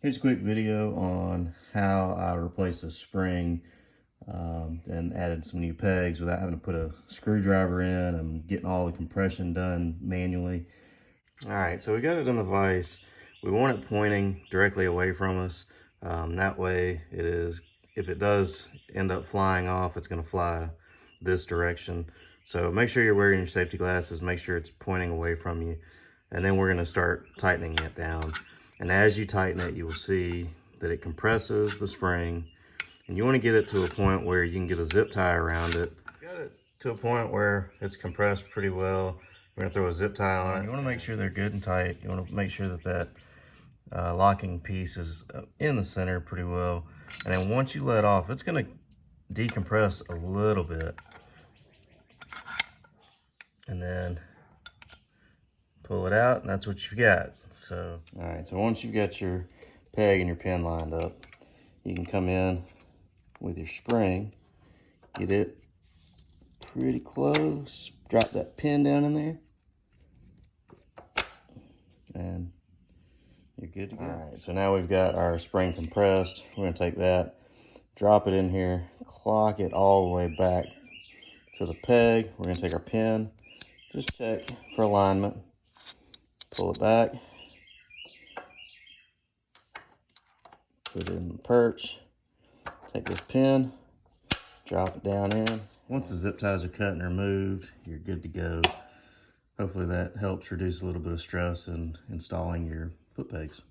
Here's a quick video on how I replaced a spring and added some new pegs without having to put a screwdriver in and getting all the compression done manually. All right, so we got it in the vise. We want it pointing directly away from us. That way it is, if it does end up flying off, it's gonna fly this direction. So make sure you're wearing your safety glasses, make sure it's pointing away from you. And then we're gonna start tightening it down. And as you tighten it, you will see that it compresses the spring. And you wanna get it to a point where you can get a zip tie around it. Got it to a point where it's compressed pretty well. We're gonna throw a zip tie on it. You wanna make sure they're good and tight. You wanna make sure that locking piece is in the center pretty well. And then once you let off, it's gonna decompress a little bit. And then pull it out, and that's what you've got. So, all right, so once you've got your peg and your pin lined up, you can come in with your spring, get it pretty close, drop that pin down in there, and you're good to go. All right, so now we've got our spring compressed. We're gonna take that, drop it in here, clock it all the way back to the peg. We're gonna take our pin, just check for alignment, pull it back, put it in the perch, take this pin, drop it down in. Once the zip ties are cut and removed, you're good to go. Hopefully that helps reduce a little bit of stress in installing your foot pegs.